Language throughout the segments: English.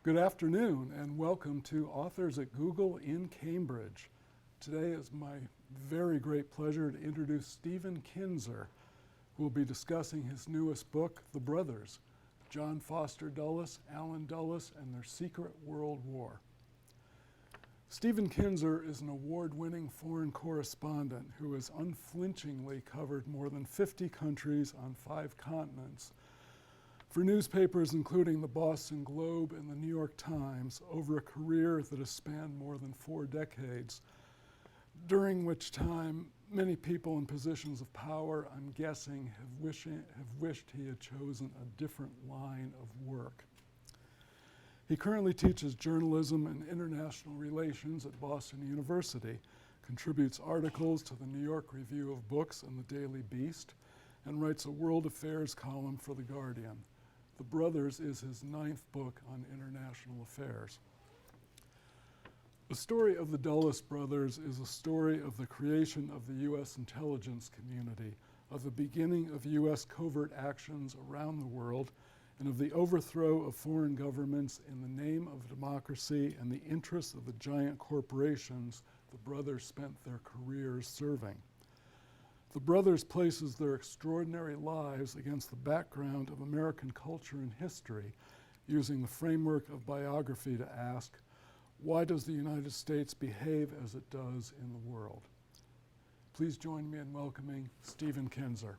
Good afternoon and welcome to Authors at Google in Cambridge. Today is my very great pleasure to introduce Stephen Kinzer, who will be discussing his newest book, The Brothers, John Foster Dulles, Allen Dulles, and Their Secret World War. Stephen Kinzer is an award-winning foreign correspondent who has unflinchingly covered more than 50 countries on 5 continents for newspapers including the Boston Globe and the New York Times over a career that has spanned more than 4 decades, during which time many people in positions of power, I'm guessing, have wished he had chosen a different line of work. He currently teaches journalism and international relations at Boston University, contributes articles to the New York Review of Books and the Daily Beast, and writes a world affairs column for The Guardian. The Brothers is his 9th book on international affairs. The story of the Dulles brothers is a story of the creation of the U.S. intelligence community, of the beginning of U.S. covert actions around the world, and of the overthrow of foreign governments in the name of democracy and the interests of the giant corporations the brothers spent their careers serving. The Brothers places their extraordinary lives against the background of American culture and history, using the framework of biography to ask, why does the United States behave as it does in the world? Please join me in welcoming Stephen Kinzer.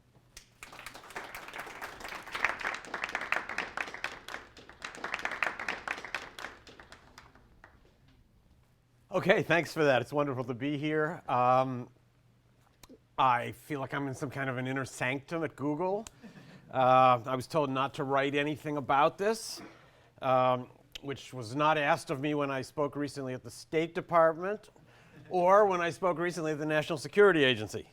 Okay, thanks for that. It's wonderful to be here. I feel like I'm in some kind of an inner sanctum at Google. I was told not to write anything about this, which was not asked of me when I spoke recently at the State Department or when I spoke recently at the National Security Agency.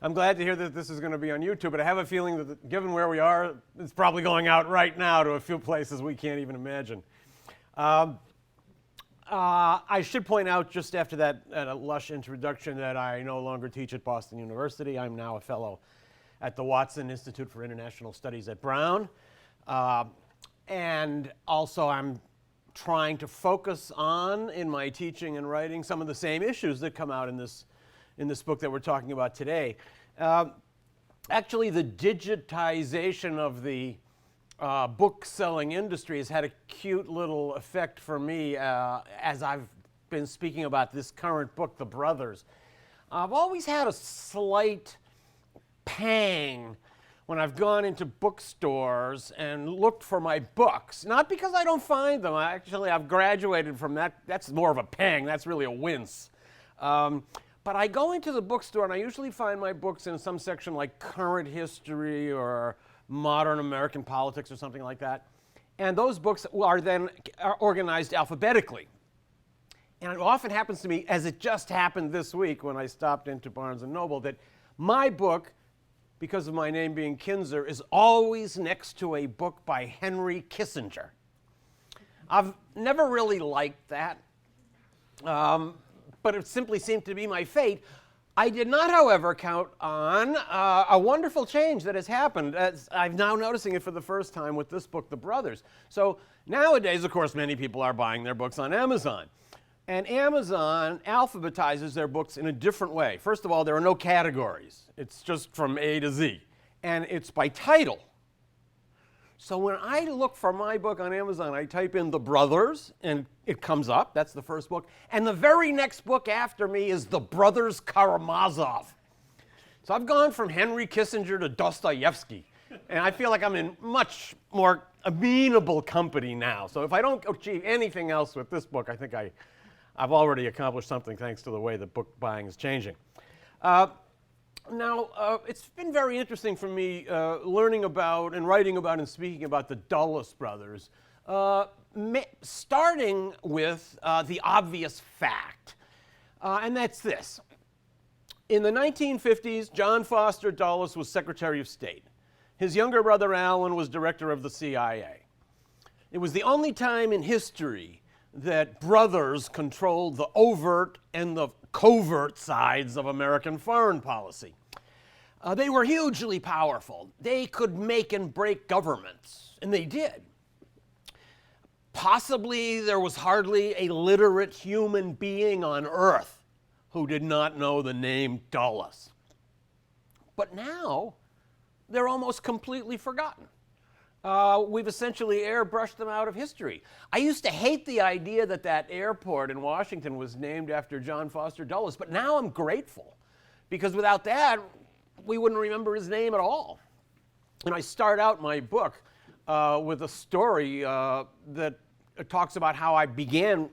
I'm glad to hear that this is going to be on YouTube, but I have a feeling that given where we are, it's probably going out right now to a few places we can't even imagine. I should point out just after that lush introduction that I no longer teach at Boston University. I'm now a fellow at the Watson Institute for International Studies at Brown. And also I'm trying to focus on, in my teaching and writing, some of the same issues that come out in this book that we're talking about today. Actually, the digitization of the book-selling industry has had a cute little effect for me as I've been speaking about this current book, The Brothers. I've always had a slight pang when I've gone into bookstores and looked for my books. Not because I don't find them. I've graduated from that. That's more of a pang. That's really a wince. But I go into the bookstore and I usually find my books in some section like current history or modern American politics or something like that. And those books are then organized alphabetically. And it often happens to me, as it just happened this week when I stopped into Barnes & Noble, that my book, because of my name being Kinzer, is always next to a book by Henry Kissinger. I've never really liked that, but it simply seemed to be my fate. I did not, however, count on a wonderful change that has happened. As I'm now noticing it for the first time with this book, The Brothers. So nowadays, of course, many people are buying their books on Amazon. And Amazon alphabetizes their books in a different way. First of all, there are no categories. It's just from A to Z. And it's by title. So when I look for my book on Amazon, I type in The Brothers, and it comes up. That's the first book. And the very next book after me is The Brothers Karamazov. So I've gone from Henry Kissinger to Dostoevsky. And I feel like I'm in much more amenable company now. So if I don't achieve anything else with this book, I think I've already accomplished something thanks to the way that book buying is changing. Now, it's been very interesting for me learning about and writing about and speaking about the Dulles brothers, starting with the obvious fact, and that's this. In the 1950s, John Foster Dulles was Secretary of State. His younger brother, Allen, was director of the CIA. It was the only time in history that brothers controlled the overt and the covert sides of American foreign policy. They were hugely powerful. They could make and break governments, and they did. possibly there was hardly a literate human being on earth who did not know the name Dulles. But now, they're almost completely forgotten. We've essentially airbrushed them out of history. I used to hate the idea that that airport in Washington was named after John Foster Dulles, but now I'm grateful, because without that, we wouldn't remember his name at all. And I start out my book with a story that talks about how I began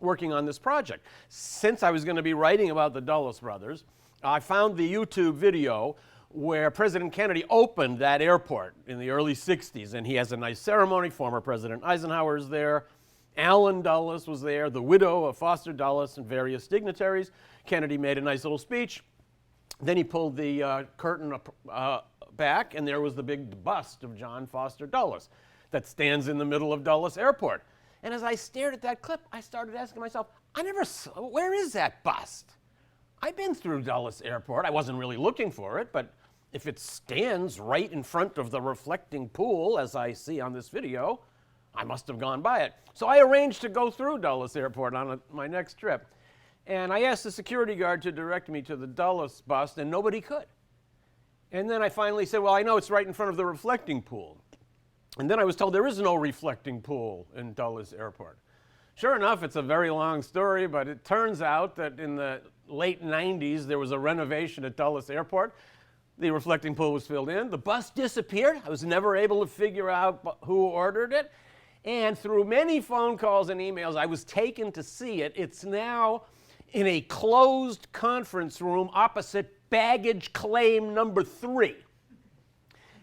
working on this project. Since I was going to be writing about the Dulles brothers, I found the YouTube video where President Kennedy opened that airport in the early 60s, and he has a nice ceremony. Former President Eisenhower is there. Allen Dulles was there, the widow of Foster Dulles, and various dignitaries. Kennedy made a nice little speech. Then he pulled the curtain back, and there was the big bust of John Foster Dulles that stands in the middle of Dulles Airport. And as I stared at that clip, I started asking myself, where is that bust? I've been through Dulles Airport. I wasn't really looking for it, but if it stands right in front of the reflecting pool, as I see on this video, I must have gone by it. So I arranged to go through Dulles Airport on my next trip. And I asked the security guard to direct me to the Dulles bust, and nobody could. And then I finally said, well, I know it's right in front of the reflecting pool. And then I was told there is no reflecting pool in Dulles Airport. Sure enough, it's a very long story, but it turns out that in the late 90s, there was a renovation at Dulles Airport. The reflecting pool was filled in. The bus disappeared. I was never able to figure out who ordered it. And through many phone calls and emails, I was taken to see it. It's now in a closed conference room opposite baggage claim number 3.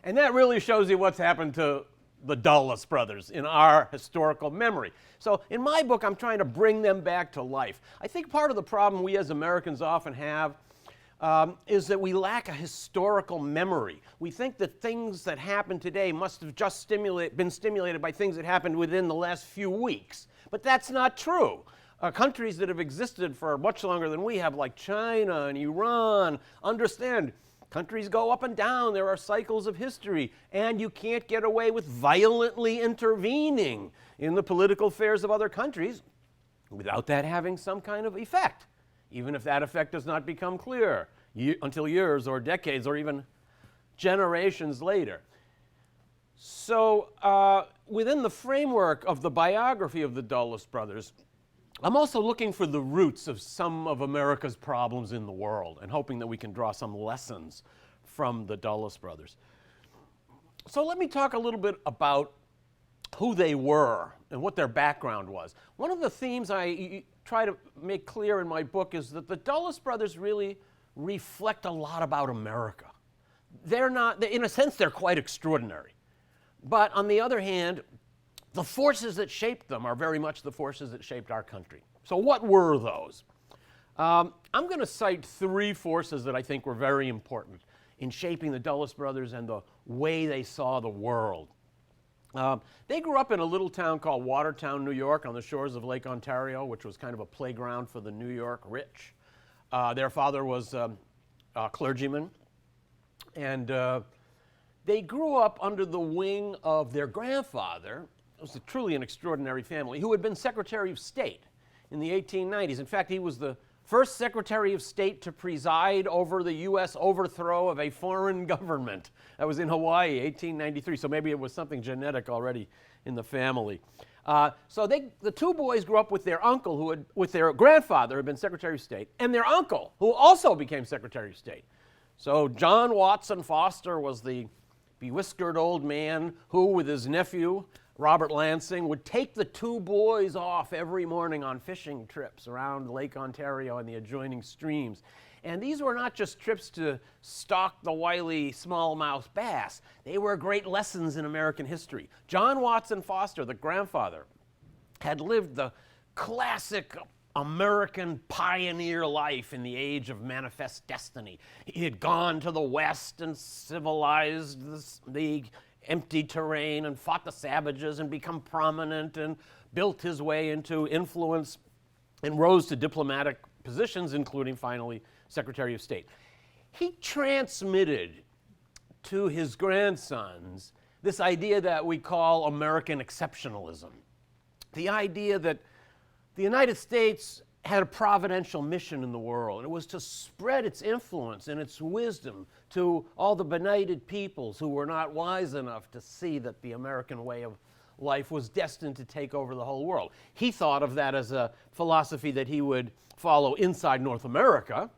And that really shows you what's happened to the Dulles brothers in our historical memory. So in my book, I'm trying to bring them back to life. I think part of the problem we as Americans often have is that we lack a historical memory. We think that things that happen today must have just been stimulated by things that happened within the last few weeks. But that's not true. Countries that have existed for much longer than we have, like China and Iran, understand countries go up and down. There are cycles of history, and you can't get away with violently intervening in the political affairs of other countries without that having some kind of effect, even if that effect does not become clear until years or decades or even generations later. So within the framework of the biography of the Dulles brothers, I'm also looking for the roots of some of America's problems in the world and hoping that we can draw some lessons from the Dulles brothers. So let me talk a little bit about who they were and what their background was. One of the themes I try to make clear in my book is that the Dulles brothers really reflect a lot about America. They're not, in a sense, they're quite extraordinary. But on the other hand, the forces that shaped them are very much the forces that shaped our country. So what were those? I'm going to cite 3 forces that I think were very important in shaping the Dulles brothers and the way they saw the world. They grew up in a little town called Watertown, New York, on the shores of Lake Ontario, which was kind of a playground for the New York rich. Their father was a clergyman, and they grew up under the wing of their grandfather. It was truly an extraordinary family, who had been Secretary of State in the 1890s. In fact, he was the first Secretary of State to preside over the U.S. overthrow of a foreign government. That was in Hawaii, 1893, so maybe it was something genetic already in the family. So the 2 boys grew up with their uncle, with their grandfather, who had been Secretary of State, and their uncle, who also became Secretary of State. So John Watson Foster was the bewhiskered old man who, with his nephew, Robert Lansing, would take the 2 boys off every morning on fishing trips around Lake Ontario and the adjoining streams. And these were not just trips to stalk the wily smallmouth bass. They were great lessons in American history. John Watson Foster, the grandfather, had lived the classic American pioneer life in the age of manifest destiny. He had gone to the West and civilized the empty terrain and fought the savages and become prominent and built his way into influence and rose to diplomatic positions, including finally Secretary of State. He transmitted to his grandsons this idea that we call American exceptionalism. the idea that the United States had a providential mission in the world, and it was to spread its influence and its wisdom to all the benighted peoples who were not wise enough to see that the American way of life was destined to take over the whole world. He thought of that as a philosophy that he would follow inside North America,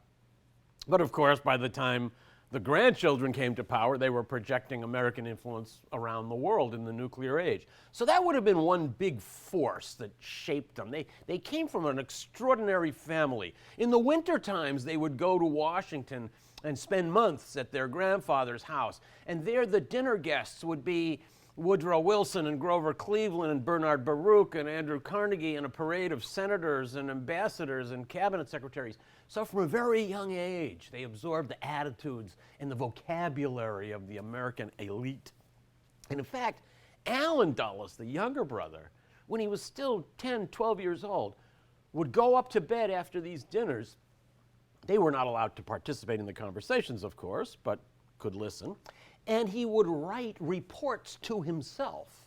but of course, by the time the grandchildren came to power, they were projecting American influence around the world in the nuclear age. So that would have been one big force that shaped them. They came from an extraordinary family. In the winter times, they would go to Washington and spend months at their grandfather's house. And there the dinner guests would be Woodrow Wilson and Grover Cleveland and Bernard Baruch and Andrew Carnegie and a parade of senators and ambassadors and cabinet secretaries. So from a very young age, they absorbed the attitudes and the vocabulary of the American elite. And in fact, Allen Dulles, the younger brother, when he was still 10, 12 years old, would go up to bed after these dinners. They were not allowed to participate in the conversations, of course, but could listen. And he would write reports to himself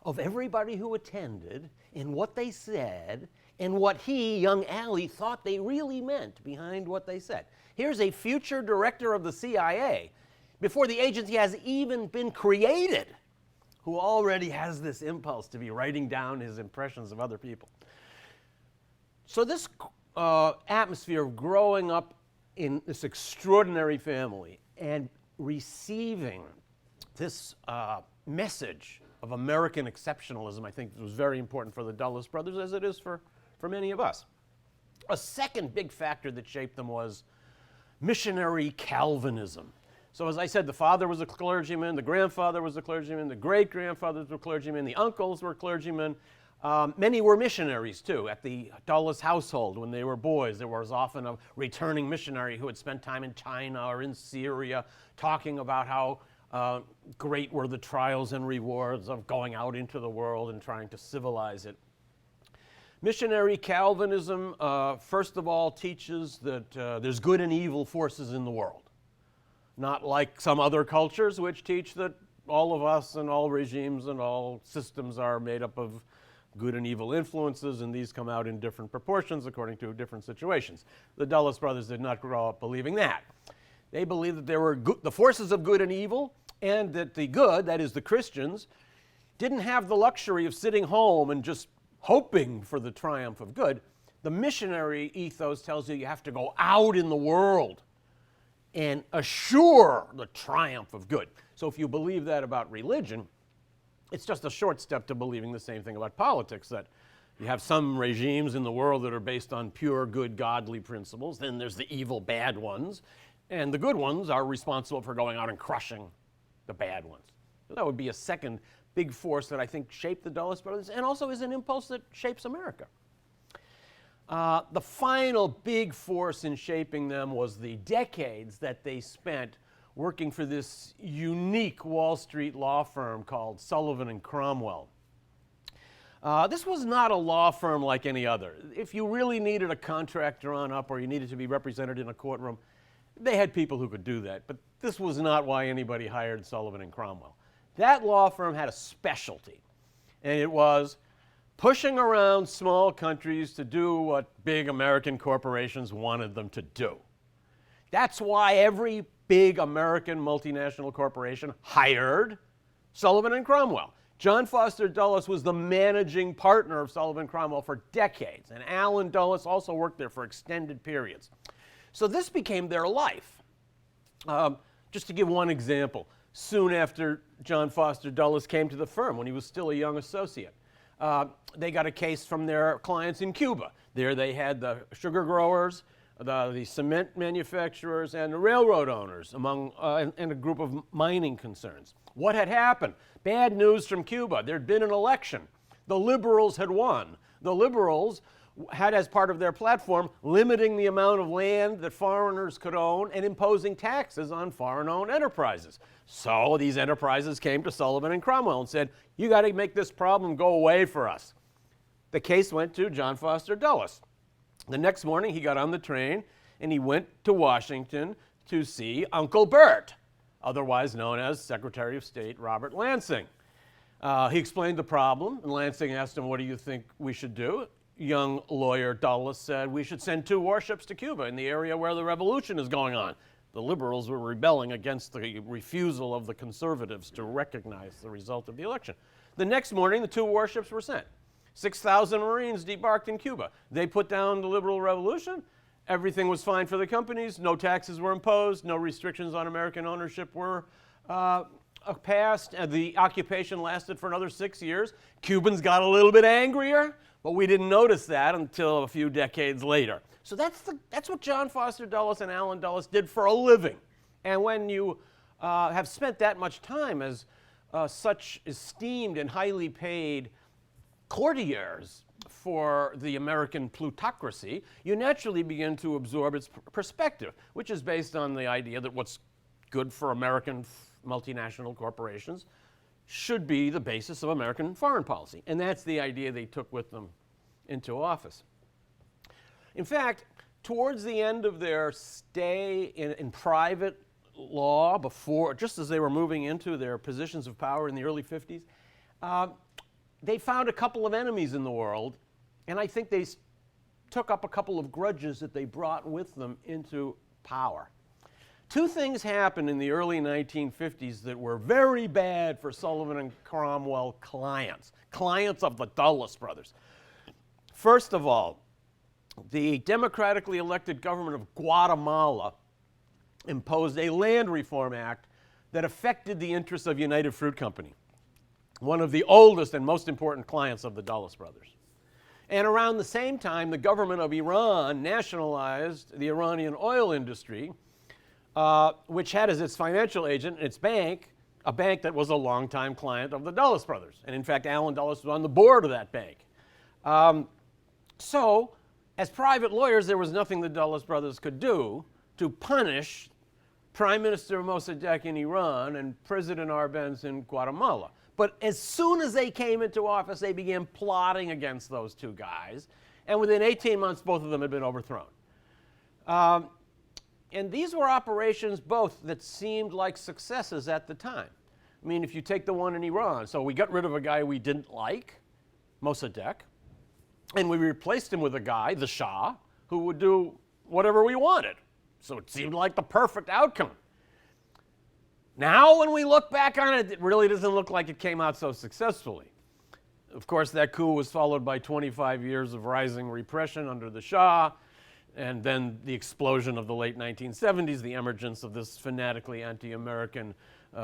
of everybody who attended and what they said and what he, young Allie, thought they really meant behind what they said. Here's a future director of the CIA, before the agency has even been created, who already has this impulse to be writing down his impressions of other people. So this atmosphere of growing up in this extraordinary family and receiving this message of American exceptionalism, I think was very important for the Dulles brothers, as it is for many of us. A second big factor that shaped them was missionary Calvinism. So as I said, the father was a clergyman, the grandfather was a clergyman, the great-grandfathers were clergymen, the uncles were clergymen. Many were missionaries, too. At the Dulles household, when they were boys, there was often a returning missionary who had spent time in China or in Syria talking about how great were the trials and rewards of going out into the world and trying to civilize it. Missionary Calvinism, first of all, teaches that there's good and evil forces in the world. Not like some other cultures which teach that all of us and all regimes and all systems are made up of good and evil influences, and these come out in different proportions according to different situations. The Dulles brothers did not grow up believing that. They believed that there were the forces of good and evil, and that the good, that is the Christians, didn't have the luxury of sitting home and just hoping for the triumph of good. The missionary ethos tells you have to go out in the world and assure the triumph of good. So if you believe that about religion, it's just a short step to believing the same thing about politics, that you have some regimes in the world that are based on pure, good, godly principles. Then there's the evil, bad ones. And the good ones are responsible for going out and crushing the bad ones. So that would be a second big force that I think shaped the Dulles brothers and also is an impulse that shapes America. The final big force in shaping them was the decades that they spent working for this unique Wall Street law firm called Sullivan Cromwell. This was not a law firm like any other. If you really needed a contract drawn up or you needed to be represented in a courtroom, they had people who could do that, but this was not why anybody hired Sullivan Cromwell. That law firm had a specialty, and it was pushing around small countries to do what big American corporations wanted them to do. That's why every big American multinational corporation hired Sullivan Cromwell. John Foster Dulles was the managing partner of Sullivan Cromwell for decades, and Allen Dulles also worked there for extended periods. So this became their life. Just to give one example, soon after John Foster Dulles came to the firm, when he was still a young associate, they got a case from their clients in Cuba. There they had the sugar growers, the cement manufacturers, and the railroad owners, and a group of mining concerns. What had happened? Bad news from Cuba. There had been an election. The liberals had won. The liberals had as part of their platform limiting the amount of land that foreigners could own and imposing taxes on foreign-owned enterprises. So these enterprises came to Sullivan Cromwell and said, you got to make this problem go away for us. The case went to John Foster Dulles. The next morning he got on the train and he went to Washington to see Uncle Bert, otherwise known as Secretary of State Robert Lansing. He explained the problem, and Lansing asked him, what do you think we should do? Young lawyer Dulles said, we should send 2 warships to Cuba in the area where the revolution is going on. The liberals were rebelling against the refusal of the conservatives to recognize the result of the election. The next morning, the 2 warships were sent. 6,000 Marines debarked in Cuba. They put down the liberal revolution. Everything was fine for the companies. No taxes were imposed. No restrictions on American ownership were passed. The occupation lasted for another 6 years. Cubans got a little bit angrier, but we didn't notice that until a few decades later. So that's what John Foster Dulles and Allen Dulles did for a living. And when you have spent that much time as such esteemed and highly paid courtiers for the American plutocracy, you naturally begin to absorb its perspective, which is based on the idea that what's good for American multinational corporations should be the basis of American foreign policy. And that's the idea they took with them into office. In fact, towards the end of their stay in private law, just as they were moving into their positions of power in the early 50s, they found a couple of enemies in the world, and I think they took up a couple of grudges that they brought with them into power. 2 things happened in the early 1950s that were very bad for Sullivan and Cromwell clients of the Dulles brothers. First of all, the democratically elected government of Guatemala imposed a land reform act that affected the interests of United Fruit Company, one of the oldest and most important clients of the Dulles brothers. And around the same time, the government of Iran nationalized the Iranian oil industry, which had as its financial agent its bank, a bank that was a longtime client of the Dulles brothers. And in fact, Allen Dulles was on the board of that bank. So, as private lawyers, there was nothing the Dulles brothers could do to punish Prime Minister Mossadegh in Iran and President Arbenz in Guatemala. But as soon as they came into office, they began plotting against those 2 guys. And within 18 months, both of them had been overthrown. And these were operations both that seemed like successes at the time. I mean, if you take the one in Iran, so we got rid of a guy we didn't like, Mossadegh, and we replaced him with a guy, the Shah, who would do whatever we wanted. So it seemed like the perfect outcome. Now, when we look back on it, it really doesn't look like it came out so successfully. Of course, that coup was followed by 25 years of rising repression under the Shah, and then the explosion of the late 1970s, the emergence of this fanatically anti-American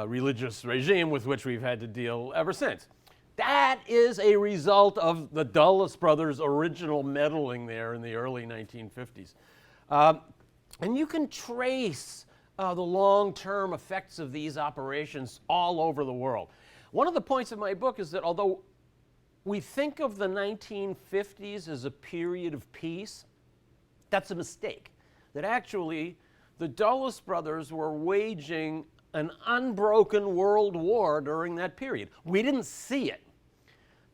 religious regime with which we've had to deal ever since. That is a result of the Dulles brothers' original meddling there in the early 1950s. And you can trace the long-term effects of these operations all over the world. One of the points of my book is that although we think of the 1950s as a period of peace, that's a mistake. That actually, the Dulles brothers were waging an unbroken world war during that period. We didn't see it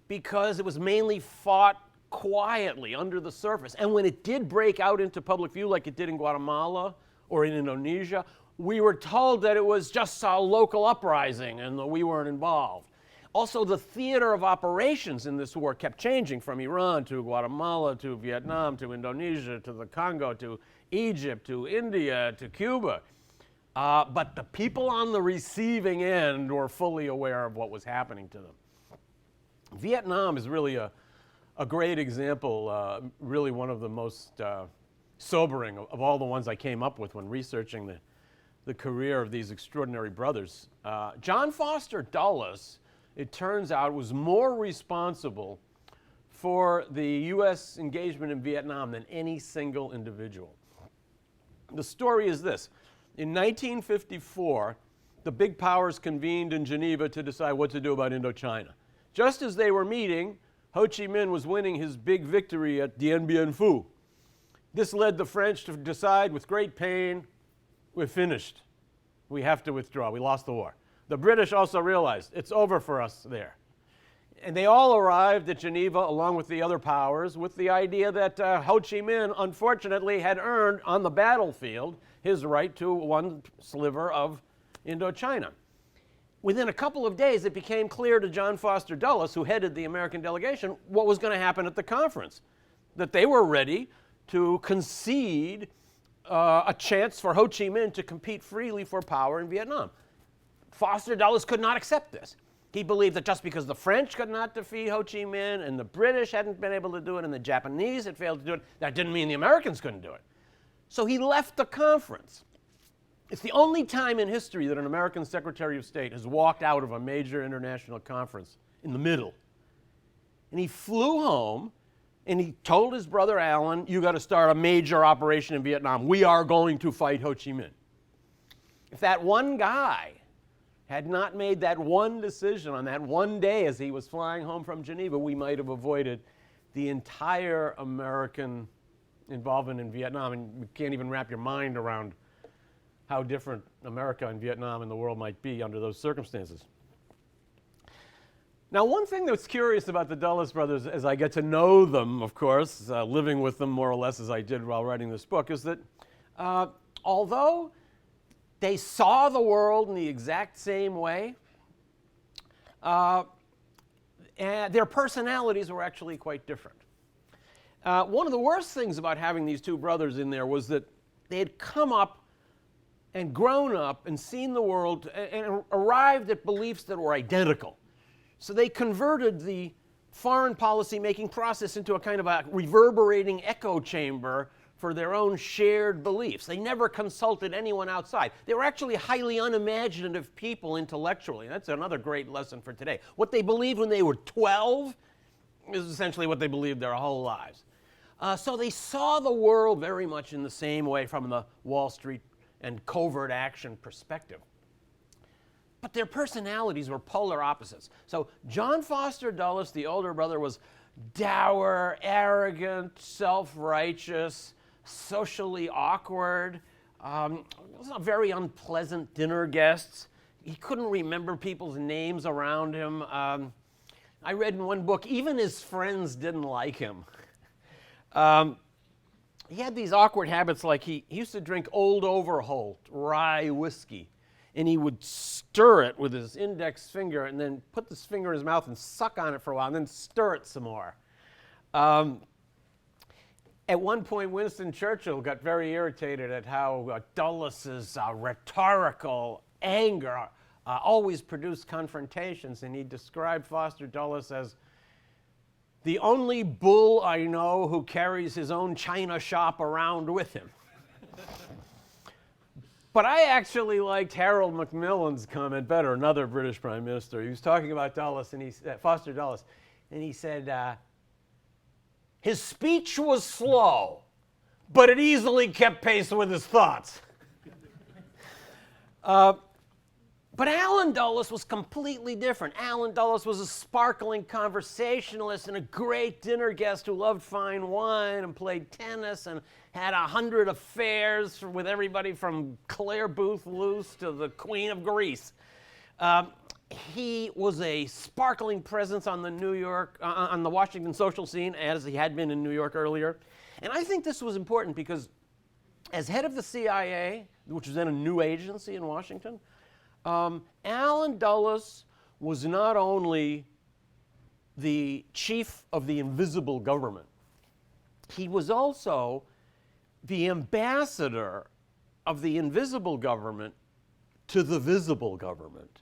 because it was mainly fought quietly under the surface. And when it did break out into public view, like it did in Guatemala or in Indonesia, we were told that it was just a local uprising and that we weren't involved. Also, the theater of operations in this war kept changing from Iran to Guatemala to Vietnam to Indonesia to the Congo to Egypt to India to Cuba. But the people on the receiving end were fully aware of what was happening to them. Vietnam is really a great example, really one of the most sobering of all the ones I came up with when researching the career of these extraordinary brothers. John Foster Dulles, it turns out, was more responsible for the U.S. engagement in Vietnam than any single individual. The story is this. In 1954, the big powers convened in Geneva to decide what to do about Indochina. Just as they were meeting, Ho Chi Minh was winning his big victory at Dien Bien Phu. This led the French to decide with great pain, we're finished. We have to withdraw. We lost the war. The British also realized it's over for us there. And they all arrived at Geneva along with the other powers with the idea that Ho Chi Minh, unfortunately, had earned on the battlefield his right to one sliver of Indochina. within a couple of days, it became clear to John Foster Dulles, who headed the American delegation, what was going to happen at the conference, that they were ready to concede a chance for Ho Chi Minh to compete freely for power in Vietnam. Foster Dulles could not accept this. He believed that just because the French could not defeat Ho Chi Minh and the British hadn't been able to do it and the Japanese had failed to do it, that didn't mean the Americans couldn't do it. So he left the conference. It's the only time in history that an American Secretary of State has walked out of a major international conference in the middle. And he flew home and he told his brother Alan, you got to start a major operation in Vietnam. We are going to fight Ho Chi Minh. If that one guy had not made that one decision on that one day as he was flying home from Geneva, we might have avoided the entire American involvement in Vietnam. And you can't even wrap your mind around how different America and Vietnam and the world might be under those circumstances. Now, one thing that's curious about the Dulles brothers, as I get to know them, of course, living with them more or less as I did while writing this book, is that although they saw the world in the exact same way, and their personalities were actually quite different. One of the worst things about having these two brothers in there was that they had come up and grown up and seen the world and arrived at beliefs that were identical. So they converted the foreign policy making process into a kind of a reverberating echo chamber for their own shared beliefs. They never consulted anyone outside. They were actually highly unimaginative people intellectually. That's another great lesson for today. What they believed when they were 12 is essentially what they believed their whole lives. So they saw the world very much in the same way from the Wall Street and covert action perspective. But their personalities were polar opposites. So John Foster Dulles, the older brother, was dour, arrogant, self-righteous, socially awkward, was a very unpleasant dinner guest. He couldn't remember people's names around him. I read in one book, even his friends didn't like him. He had these awkward habits, like he used to drink Old Overholt rye whiskey, and he would stir it with his index finger and then put this finger in his mouth and suck on it for a while and then stir it some more. At one point, Winston Churchill got very irritated at how Dulles's rhetorical anger always produced confrontations, and he described Foster Dulles as the only bull I know who carries his own china shop around with him. But I actually liked Harold Macmillan's comment better, another British Prime Minister. He was talking about Dulles, and Foster Dulles, and he said, his speech was slow, but it easily kept pace with his thoughts. But Alan Dulles was completely different. Alan Dulles was a sparkling conversationalist and a great dinner guest who loved fine wine and played tennis and had 100 affairs with everybody from Claire Booth Luce to the Queen of Greece. He was a sparkling presence on the Washington social scene, as he had been in New York earlier. And I think this was important because as head of the CIA, which was then a new agency in Washington, Alan Dulles was not only the chief of the invisible government, he was also the ambassador of the invisible government to the visible government.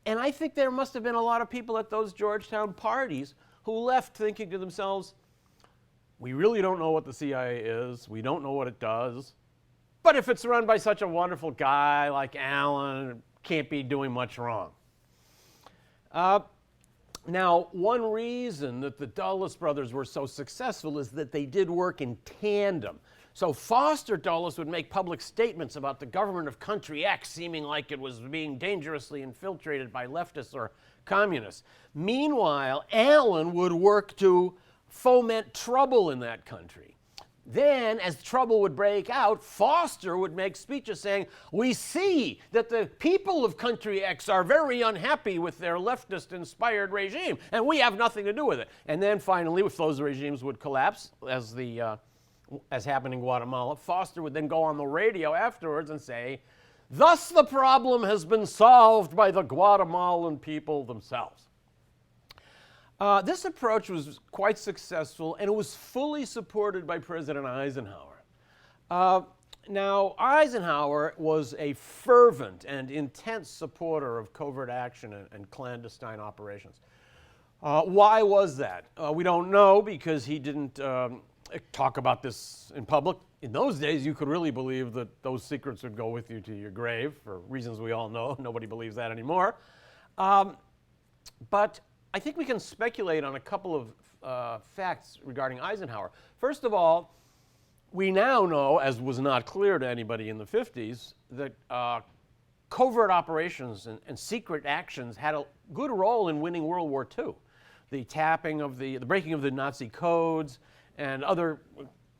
And I think there must have been a lot of people at those Georgetown parties who left thinking to themselves, we really don't know what the CIA is, we don't know what it does, but if it's run by such a wonderful guy like Alan, it can't be doing much wrong. Now, one reason that the Dulles brothers were so successful is that they did work in tandem. So Foster Dulles would make public statements about the government of country X seeming like it was being dangerously infiltrated by leftists or communists. Meanwhile, Alan would work to foment trouble in that country. Then, as trouble would break out, Foster would make speeches saying, we see that the people of country X are very unhappy with their leftist-inspired regime, and we have nothing to do with it. And then finally, if those regimes would collapse, as happened in Guatemala, Foster would then go on the radio afterwards and say, Thus, the problem has been solved by the Guatemalan people themselves. This approach was quite successful, and it was fully supported by President Eisenhower. Now, Eisenhower was a fervent and intense supporter of covert action and clandestine operations. Why was that? We don't know, because he didn't talk about this in public. In those days, you could really believe that those secrets would go with you to your grave, for reasons we all know. Nobody believes that anymore. But I think we can speculate on a couple of facts regarding Eisenhower. First of all, we now know, as was not clear to anybody in the 50s, that covert operations and secret actions had a good role in winning World War II. The tapping of the breaking of the Nazi codes and other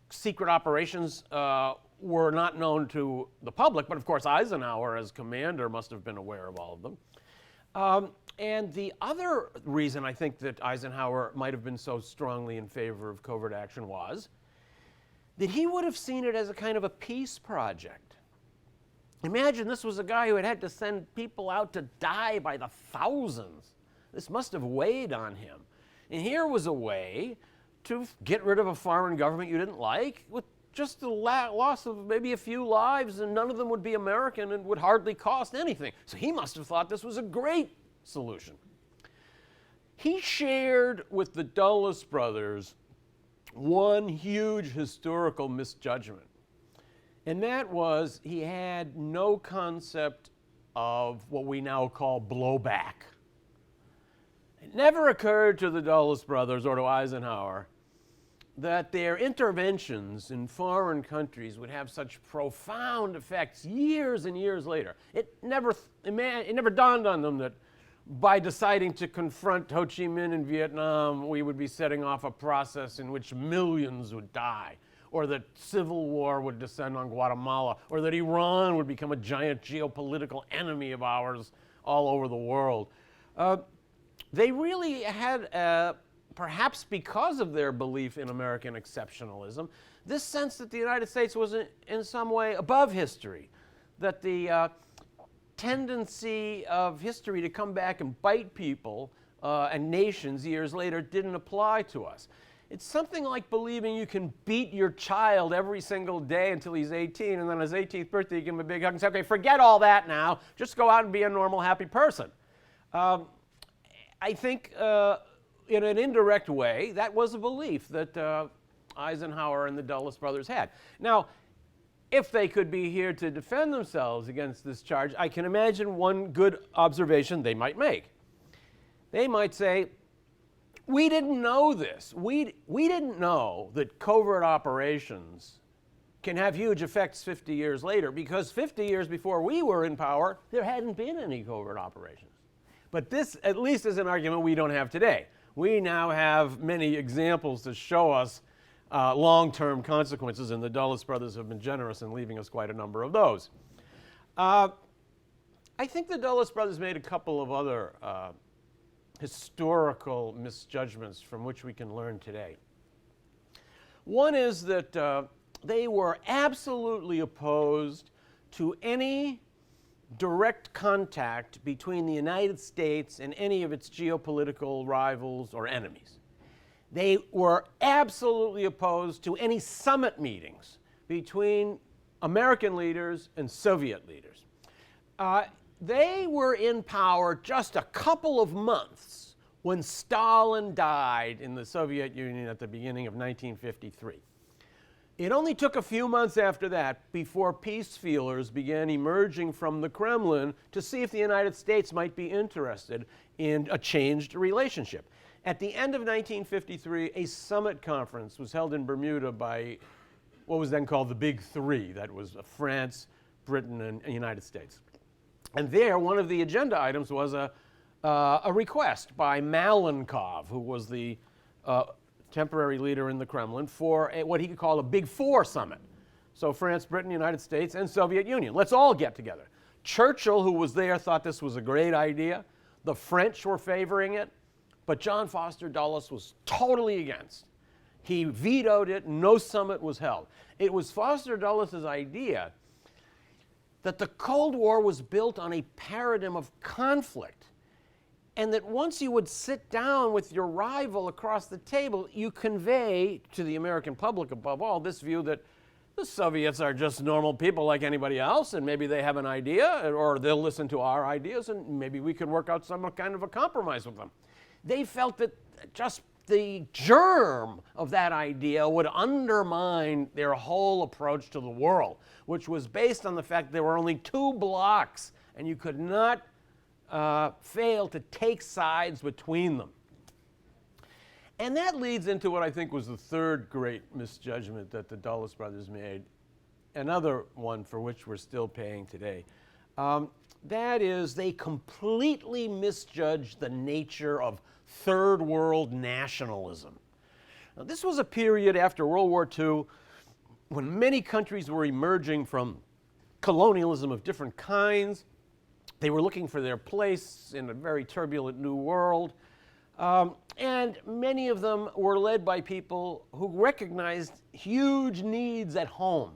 secret operations were not known to the public, but of course Eisenhower as commander must have been aware of all of them. And the other reason I think that Eisenhower might have been so strongly in favor of covert action was that he would have seen it as a kind of a peace project. Imagine this was a guy who had to send people out to die by the thousands. This must have weighed on him. And here was a way to get rid of a foreign government you didn't like with just the loss of maybe a few lives, and none of them would be American and would hardly cost anything. So he must have thought this was a great solution. He shared with the Dulles brothers one huge historical misjudgment, and that was he had no concept of what we now call blowback. It never occurred to the Dulles brothers or to Eisenhower that their interventions in foreign countries would have such profound effects years and years later. It never dawned on them that by deciding to confront Ho Chi Minh in Vietnam, we would be setting off a process in which millions would die, or that civil war would descend on Guatemala, or that Iran would become a giant geopolitical enemy of ours all over the world. They really had, perhaps because of their belief in American exceptionalism, this sense that the United States was in some way above history, that the tendency of history to come back and bite people and nations years later didn't apply to us. It's something like believing you can beat your child every single day until he's 18, and then on his 18th birthday you give him a big hug and say, okay, forget all that now, just go out and be a normal, happy person. I think in an indirect way, that was a belief that Eisenhower and the Dulles brothers had. Now, if they could be here to defend themselves against this charge, I can imagine one good observation they might make. They might say, we didn't know this. We didn't know that covert operations can have huge effects 50 years later, because 50 years before we were in power, there hadn't been any covert operations. But this, at least, is an argument we don't have today. We now have many examples to show us long-term consequences, and the Dulles brothers have been generous in leaving us quite a number of those. I think the Dulles brothers made a couple of other historical misjudgments from which we can learn today. One is that they were absolutely opposed to any direct contact between the United States and any of its geopolitical rivals or enemies. They were absolutely opposed to any summit meetings between American leaders and Soviet leaders. They were in power just a couple of months when Stalin died in the Soviet Union at the beginning of 1953. It only took a few months after that before peace feelers began emerging from the Kremlin to see if the United States might be interested in a changed relationship. At the end of 1953, a summit conference was held in Bermuda by what was then called the Big Three. That was France, Britain, and the United States. And there, one of the agenda items was a request by Malenkov, who was the temporary leader in the Kremlin, for what he could call a Big Four summit. So France, Britain, United States, and Soviet Union. Let's all get together. Churchill, who was there, thought this was a great idea. The French were favoring it, but John Foster Dulles was totally against. He vetoed it. No summit was held. It was Foster Dulles' idea that the Cold War was built on a paradigm of conflict, and that once you would sit down with your rival across the table, you convey to the American public, above all, this view that the Soviets are just normal people like anybody else, and maybe they have an idea, or they'll listen to our ideas, and maybe we could work out some kind of a compromise with them. They felt that just the germ of that idea would undermine their whole approach to the world, which was based on the fact there were only two blocks, and you could not fail to take sides between them. And that leads into what I think was the third great misjudgment that the Dulles brothers made, another one for which we're still paying today. That is, they completely misjudged the nature of third world nationalism. Now, this was a period after World War II when many countries were emerging from colonialism of different kinds. They were looking for their place in a very turbulent new world. And many of them were led by people who recognized huge needs at home.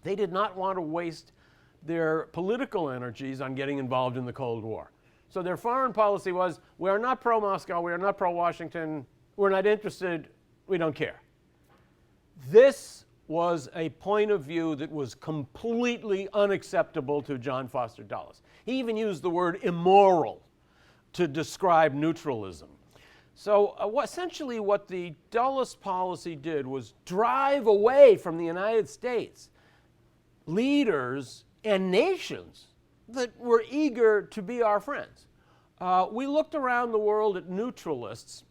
They did not want to waste their political energies on getting involved in the Cold War. So their foreign policy was, we are not pro-Moscow, we are not pro-Washington, we're not interested, we don't care. This was a point of view that was completely unacceptable to John Foster Dulles. He even used the word immoral to describe neutralism. So essentially what the Dulles policy did was drive away from the United States leaders and nations that were eager to be our friends. We looked around the world at neutralists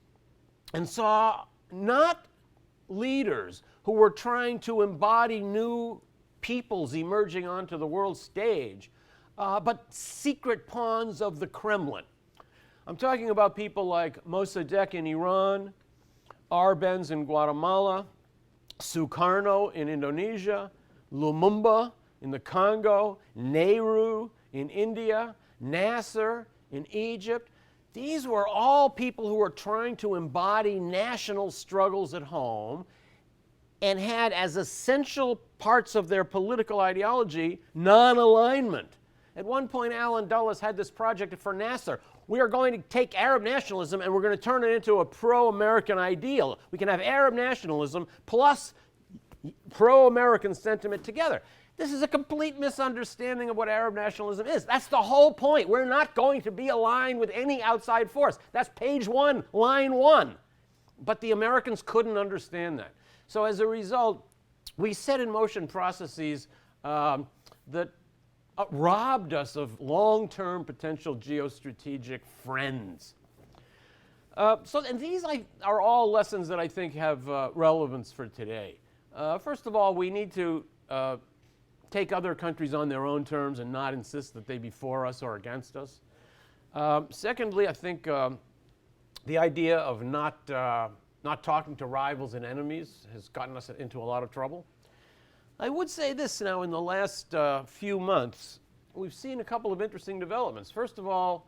and saw not leaders who were trying to embody new peoples emerging onto the world stage, but secret pawns of the Kremlin. I'm talking about people like Mossadegh in Iran, Arbenz in Guatemala, Sukarno in Indonesia, Lumumba in the Congo, Nehru in India, Nasser in Egypt. These were all people who were trying to embody national struggles at home and had as essential parts of their political ideology non-alignment. At one point, Alan Dulles had this project for Nasser. We are going to take Arab nationalism and we're going to turn it into a pro-American ideal. We can have Arab nationalism plus pro-American sentiment together. This is a complete misunderstanding of what Arab nationalism is. That's the whole point. We're not going to be aligned with any outside force. That's page 1, line 1. But the Americans couldn't understand that. So as a result, we set in motion processes that robbed us of long-term potential geostrategic friends. And these are all lessons that I think have relevance for today. First of all, we need to take other countries on their own terms and not insist that they be for us or against us. Secondly, I think the idea of not talking to rivals and enemies has gotten us into a lot of trouble. I would say this now, in the last few months, we've seen a couple of interesting developments. First of all,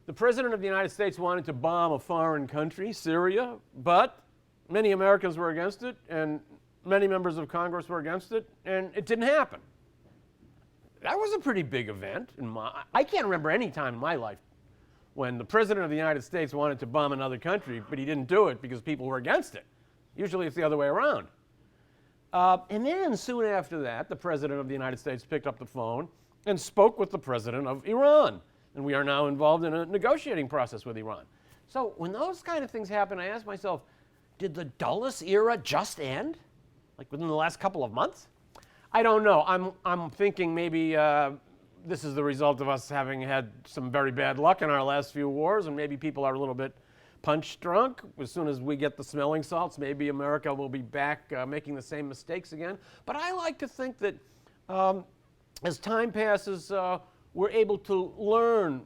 the President of the United States wanted to bomb a foreign country, Syria, but many Americans were against it, and many members of Congress were against it, and it didn't happen. That was a pretty big event. I can't remember any time in my life when the President of the United States wanted to bomb another country, but he didn't do it because people were against it. Usually it's the other way around. And then soon after that, the President of the United States picked up the phone and spoke with the President of Iran. And we are now involved in a negotiating process with Iran. So when those kind of things happen, I ask myself, did the Dulles era just end? Like within the last couple of months? I don't know. I'm thinking maybe this is the result of us having had some very bad luck in our last few wars, and maybe people are a little bit punch drunk. As soon as we get the smelling salts, maybe America will be back making the same mistakes again. But I like to think that as time passes, we're able to learn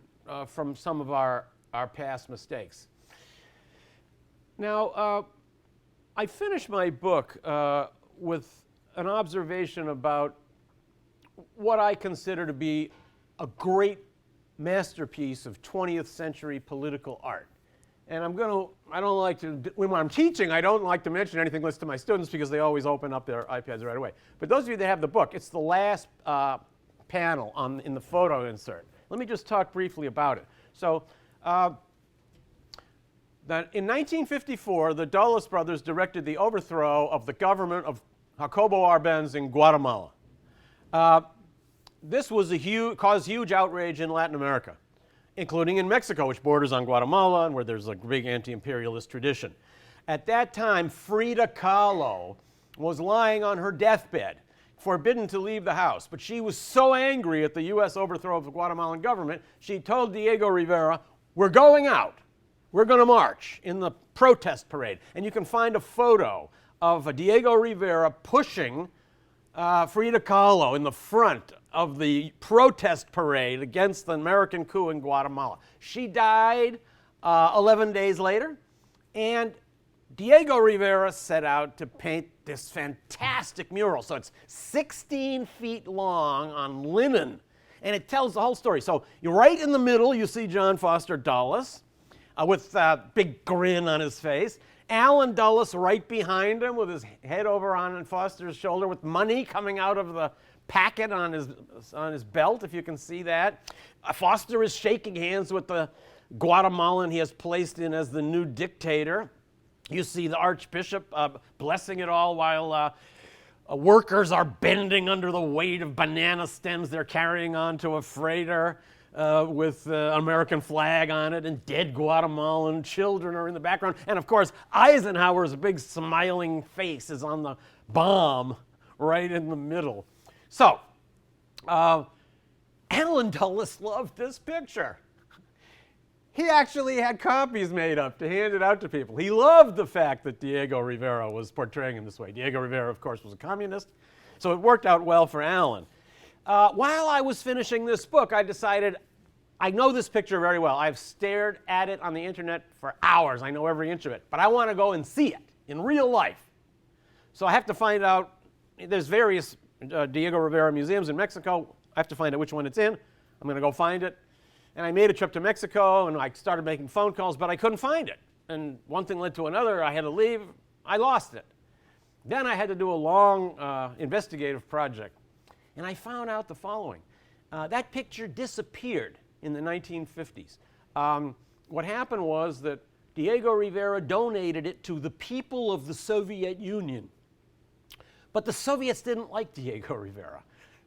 from some of our past mistakes. Now, I finished my book with an observation about what I consider to be a great masterpiece of 20th century political art. And when I'm teaching, I don't like to mention anything listed to my students because they always open up their iPads right away. But those of you that have the book, it's the last panel in the photo insert. Let me just talk briefly about it. So that in 1954, the Dulles brothers directed the overthrow of the government of Jacobo Arbenz in Guatemala. This was caused huge outrage in Latin America, including in Mexico, which borders on Guatemala and where there's a big anti-imperialist tradition. At that time, Frida Kahlo was lying on her deathbed, forbidden to leave the house. But she was so angry at the U.S. overthrow of the Guatemalan government, she told Diego Rivera, "We're going out. We're going to march in the protest parade." And you can find a photo of Diego Rivera pushing Frida Kahlo in the front of the protest parade against the American coup in Guatemala. She died 11 days later, and Diego Rivera set out to paint this fantastic mural. So it's 16 feet long on linen, and it tells the whole story. So you're right in the middle, you see John Foster Dulles with a big grin on his face. Allen Dulles right behind him with his head over on Foster's shoulder with money coming out of the packet on his belt, if you can see that. Foster is shaking hands with the Guatemalan he has placed in as the new dictator. You see the Archbishop blessing it all while workers are bending under the weight of banana stems they're carrying onto a freighter with an American flag on it, and dead Guatemalan children are in the background. And of course, Eisenhower's big smiling face is on the bomb right in the middle. So, Allen Dulles loved this picture. He actually had copies made up to hand it out to people. He loved the fact that Diego Rivera was portraying him this way. Diego Rivera, of course, was a communist, so it worked out well for Allen. While I was finishing this book, I decided, I know this picture very well. I've stared at it on the internet for hours. I know every inch of it, but I want to go and see it in real life. So I have to find out, there's various Diego Rivera museums in Mexico. I have to find out which one it's in. I'm going to go find it. And I made a trip to Mexico, and I started making phone calls, but I couldn't find it. And one thing led to another. I had to leave. I lost it. Then I had to do a long investigative project. And I found out the following. That picture disappeared in the 1950s. What happened was that Diego Rivera donated it to the people of the Soviet Union. But the Soviets didn't like Diego Rivera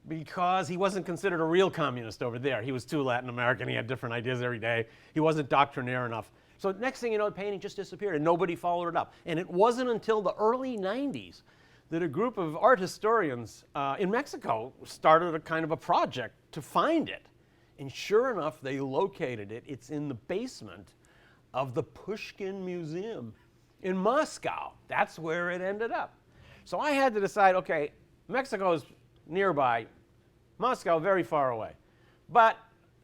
because he wasn't considered a real communist over there. He was too Latin American. He had different ideas every day. He wasn't doctrinaire enough. So next thing you know, the painting just disappeared, and nobody followed it up. And it wasn't until the early 90s that a group of art historians in Mexico started a kind of a project to find it. And sure enough, they located it. It's in the basement of the Pushkin Museum in Moscow. That's where it ended up. So I had to decide, okay, Mexico is nearby, Moscow very far away. But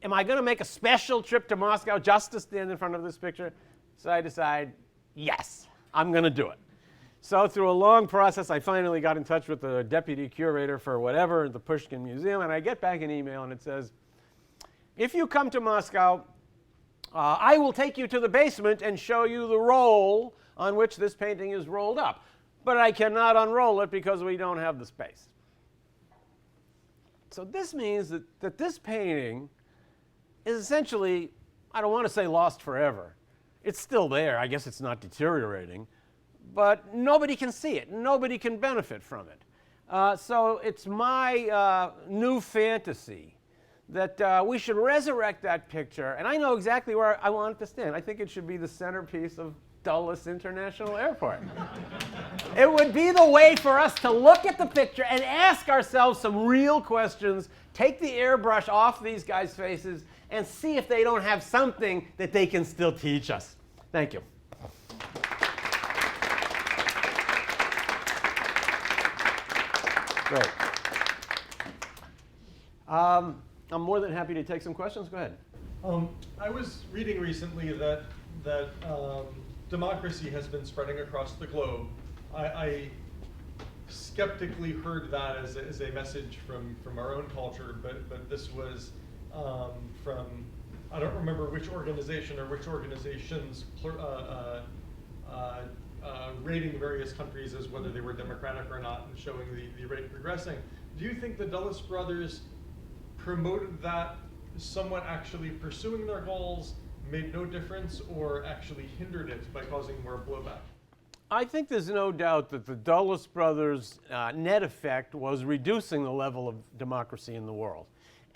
am I going to make a special trip to Moscow just to stand in front of this picture? So I decide, yes, I'm going to do it. So through a long process, I finally got in touch with the deputy curator for whatever, the Pushkin Museum, and I get back an email and it says, if you come to Moscow, I will take you to the basement and show you the roll on which this painting is rolled up. But I cannot unroll it because we don't have the space. So this means that this painting is essentially, I don't want to say lost forever. It's still there. I guess it's not deteriorating. But nobody can see it. Nobody can benefit from it. So it's my new fantasy that we should resurrect that picture. And I know exactly where I want it to stand. I think it should be the centerpiece of Dulles International Airport. It would be the way for us to look at the picture and ask ourselves some real questions, take the airbrush off these guys' faces, and see if they don't have something that they can still teach us. Thank you. Great. I'm more than happy to take some questions. Go ahead. I was reading recently that democracy has been spreading across the globe. I skeptically heard that as a message from our own culture, but this was from, I don't remember which organization or which organizations rating various countries as whether they were democratic or not and showing the rate progressing. Do you think the Dulles brothers promoted that someone actually pursuing their goals made no difference or actually hindered it by causing more blowback? I think there's no doubt that the Dulles brothers' net effect was reducing the level of democracy in the world.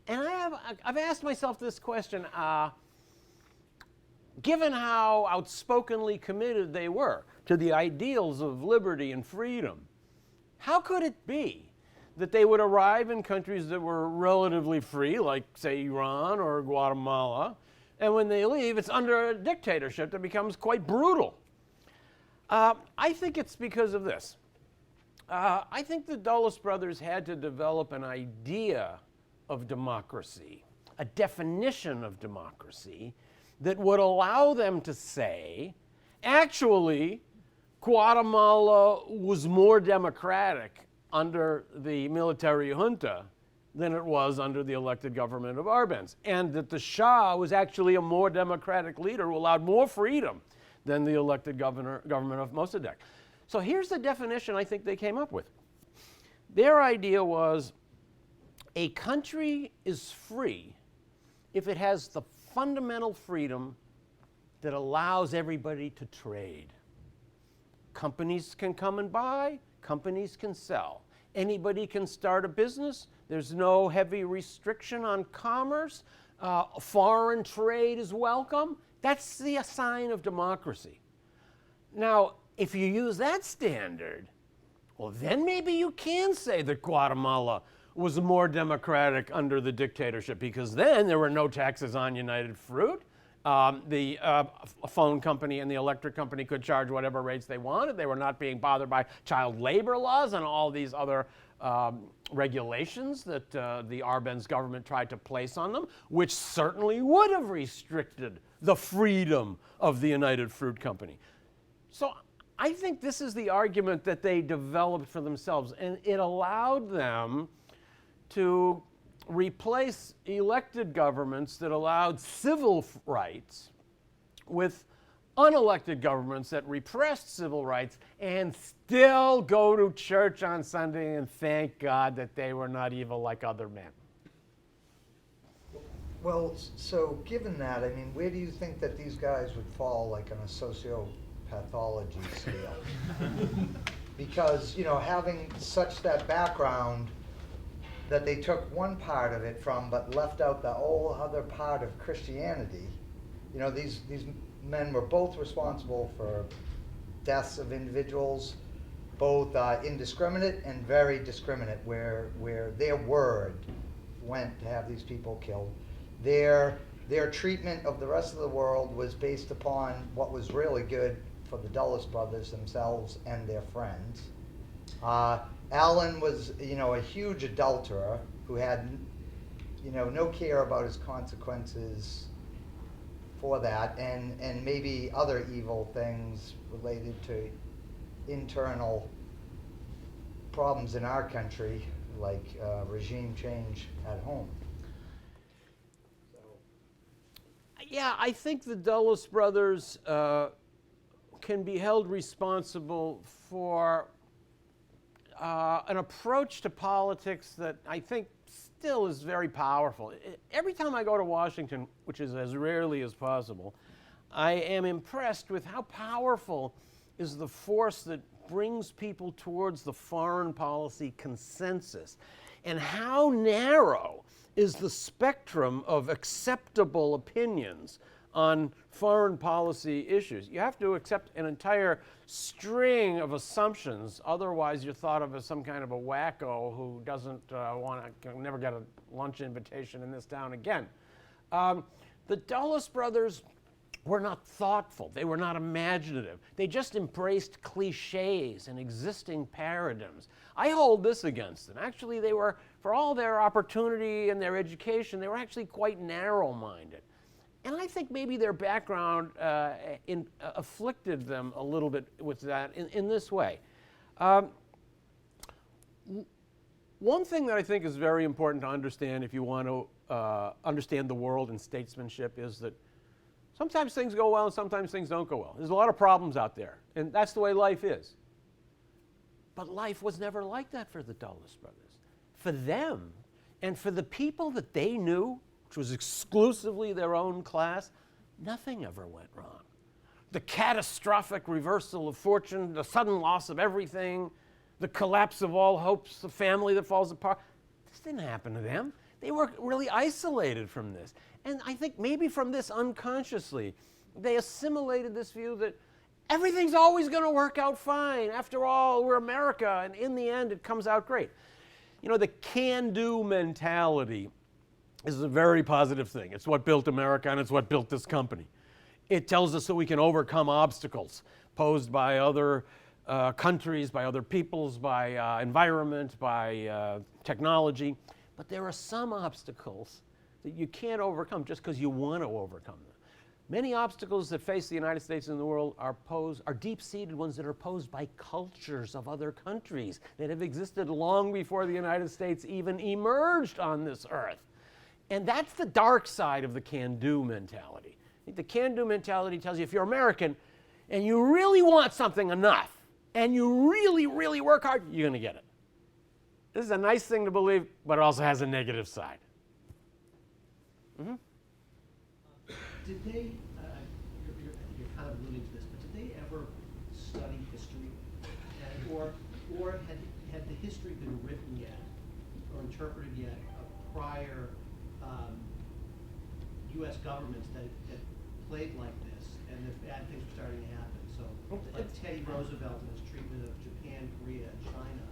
And I've asked myself this question, given how outspokenly committed they were to the ideals of liberty and freedom, how could it be that they would arrive in countries that were relatively free, like, say, Iran or Guatemala, and when they leave, it's under a dictatorship that becomes quite brutal? I think it's because of this. I think the Dulles brothers had to develop an idea of democracy, a definition of democracy that would allow them to say, actually, Guatemala was more democratic under the military junta than it was under the elected government of Arbenz, and that the Shah was actually a more democratic leader who allowed more freedom than the elected government of Mossadegh. So here's the definition I think they came up with. Their idea was a country is free if it has the fundamental freedom that allows everybody to trade. Companies can come and buy, companies can sell. Anybody can start a business. There's no heavy restriction on commerce. Foreign trade is welcome. That's the sign of democracy. Now, if you use that standard, well, then maybe you can say that Guatemala was more democratic under the dictatorship, because then there were no taxes on United Fruit. The phone company and the electric company could charge whatever rates they wanted. They were not being bothered by child labor laws and all these other regulations that the Arbenz government tried to place on them, which certainly would have restricted the freedom of the United Fruit Company. So I think this is the argument that they developed for themselves, and it allowed them to replace elected governments that allowed civil rights with unelected governments that repressed civil rights and still go to church on Sunday and thank God that they were not evil like other men. Well, so given that, I mean, where do you think that these guys would fall, like on a sociopathology scale? Because, you know, having such that background that they took one part of it from but left out the whole other part of Christianity, you know, these men were both responsible for deaths of individuals, both indiscriminate and very discriminate, where their word went to have these people killed. Their treatment of the rest of the world was based upon what was really good for the Dulles brothers themselves and their friends. Allen was, you know, a huge adulterer who had, you know, no care about his consequences for that, and maybe other evil things related to internal problems in our country, like regime change at home. Yeah, I think the Dulles brothers can be held responsible for an approach to politics that I think still is very powerful. Every time I go to Washington, which is as rarely as possible, I am impressed with how powerful is the force that brings people towards the foreign policy consensus, and how narrow is the spectrum of acceptable opinions on foreign policy issues. You have to accept an entire string of assumptions, otherwise you're thought of as some kind of a wacko who doesn't can never get a lunch invitation in this town again. The Dulles brothers were not thoughtful. They were not imaginative. They just embraced cliches and existing paradigms. I hold this against them. Actually, they were, for all their opportunity and their education, they were actually quite narrow-minded. And I think maybe their background afflicted them a little bit with that in this way. One thing that I think is very important to understand if you want to understand the world and statesmanship is that sometimes things go well and sometimes things don't go well. There's a lot of problems out there, and that's the way life is. But life was never like that for the Dulles brothers. For them, And for the people that they knew, which was exclusively their own class, nothing ever went wrong. The catastrophic reversal of fortune, the sudden loss of everything, the collapse of all hopes, the family that falls apart, this didn't happen to them. They were really isolated from this. And I think maybe from this unconsciously, they assimilated this view that everything's always going to work out fine. After all, we're America, and in the end, it comes out great. You know, the can-do mentality is a very positive thing. It's what built America, and it's what built this company. It tells us that we can overcome obstacles posed by other countries, by other peoples, by environment, by technology. But there are some obstacles that you can't overcome just because you want to overcome them. Many obstacles that face the United States and the world are deep-seated ones that are posed by cultures of other countries that have existed long before the United States even emerged on this earth. And that's the dark side of the can-do mentality. The can-do mentality tells you if you're American and you really want something enough and you really, really work hard, you're going to get it. This is a nice thing to believe, but it also has a negative side. Mm-hmm. Did they, you're kind of alluding to this, but did they ever study history? Or had the history been written yet or interpreted yet of prior U.S. governments that played like this and that bad things were starting to happen? So like Teddy Roosevelt and his treatment of Japan, Korea, and China.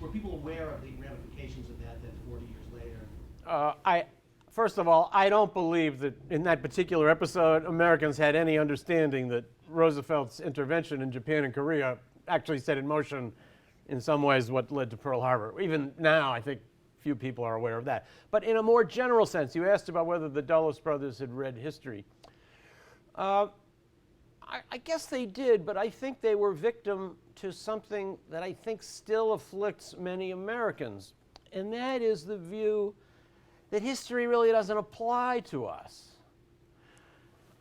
Were people aware of the ramifications of that 40 years later? First of all, I don't believe that in that particular episode, Americans had any understanding that Roosevelt's intervention in Japan and Korea actually set in motion, in some ways, what led to Pearl Harbor. Even now, I think few people are aware of that. But in a more general sense, you asked about whether the Dulles brothers had read history. I guess they did, but I think they were victim to something that I think still afflicts many Americans, and that is the view that history really doesn't apply to us.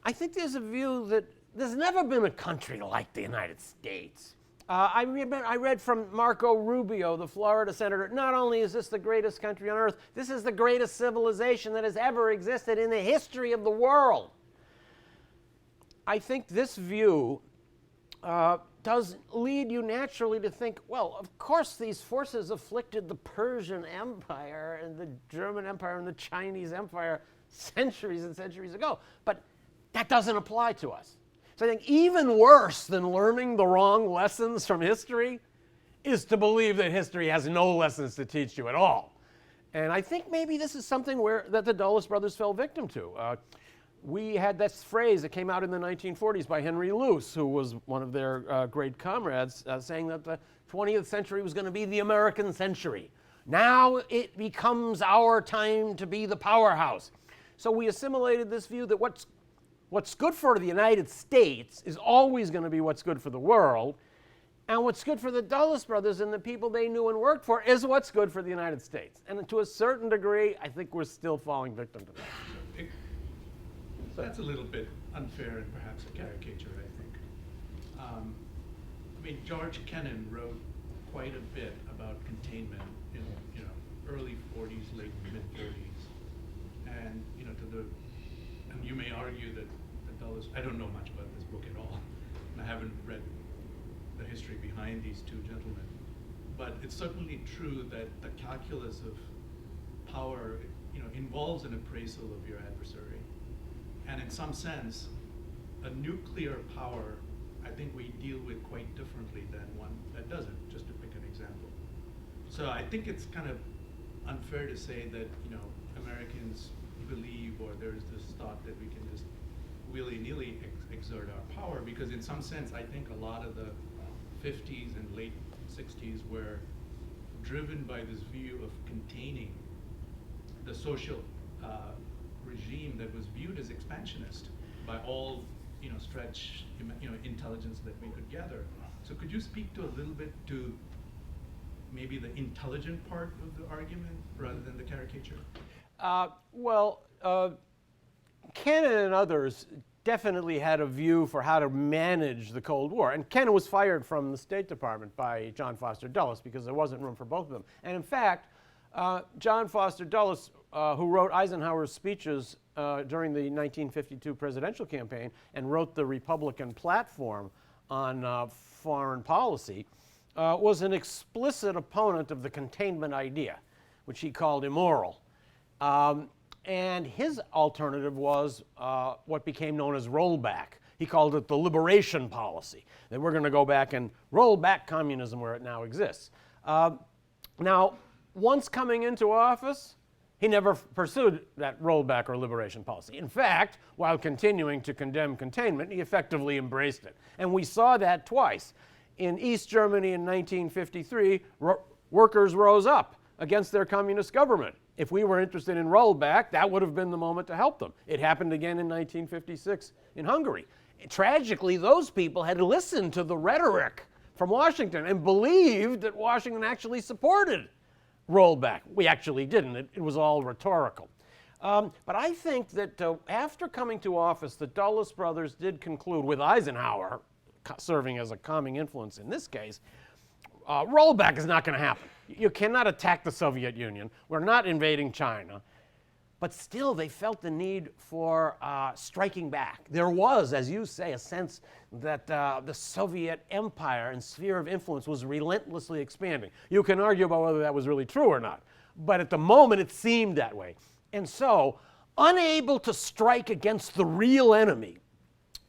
I think there's a view that there's never been a country like the United States. I read from Marco Rubio, the Florida senator, not only is this the greatest country on earth, this is the greatest civilization that has ever existed in the history of the world. I think this view does lead you naturally to think, well, of course these forces afflicted the Persian Empire and the German Empire and the Chinese Empire centuries and centuries ago, but that doesn't apply to us. So I think even worse than learning the wrong lessons from history is to believe that history has no lessons to teach you at all. And I think maybe this is something that the Dulles brothers fell victim to. We had this phrase that came out in the 1940s by Henry Luce, who was one of their great comrades, saying that the 20th century was going to be the American century. Now it becomes our time to be the powerhouse. So we assimilated this view that what's good for the United States is always going to be what's good for the world, and what's good for the Dulles brothers and the people they knew and worked for is what's good for the United States. And to a certain degree, I think we're still falling victim to that. That's a little bit unfair and perhaps a caricature, I think. I mean, George Kennan wrote quite a bit about containment in early 40s, late mid-30s, and and you may argue that the Dulles. I don't know much about this book at all, and I haven't read the history behind these two gentlemen, but it's certainly true that the calculus of power, involves an appraisal of your adversary. And in some sense, a nuclear power, I think we deal with quite differently than one that doesn't, just to pick an example. So I think it's kind of unfair to say that, Americans believe, or there's this thought that we can just willy-nilly exert our power, because in some sense, I think a lot of the 50s and late 60s were driven by this view of containing the social regime that was viewed as expansionist by all stretch intelligence that we could gather. So could you speak to a little bit to maybe the intelligent part of the argument rather than the caricature? Kennan and others definitely had a view for how to manage the Cold War. And Kennan was fired from the State Department by John Foster Dulles because there wasn't room for both of them. And in fact, John Foster Dulles, who wrote Eisenhower's speeches during the 1952 presidential campaign and wrote the Republican platform on foreign policy, was an explicit opponent of the containment idea, which he called immoral. And his alternative was what became known as rollback. He called it the liberation policy, that we're going to go back and roll back communism where it now exists. Now, once coming into office, he never pursued that rollback or liberation policy. In fact, while continuing to condemn containment, he effectively embraced it. And we saw that twice. In East Germany in 1953, workers rose up against their communist government. If we were interested in rollback, that would have been the moment to help them. It happened again in 1956 in Hungary. Tragically, those people had listened to the rhetoric from Washington and believed that Washington actually supported rollback. We actually didn't. It was all rhetorical. But I think that after coming to office, the Dulles brothers did conclude, with Eisenhower serving as a calming influence in this case, rollback is not going to happen. You cannot attack the Soviet Union. We're not invading China. But still, they felt the need for striking back. There was, as you say, a sense that the Soviet empire and sphere of influence was relentlessly expanding. You can argue about whether that was really true or not. But at the moment, it seemed that way. And so, unable to strike against the real enemy,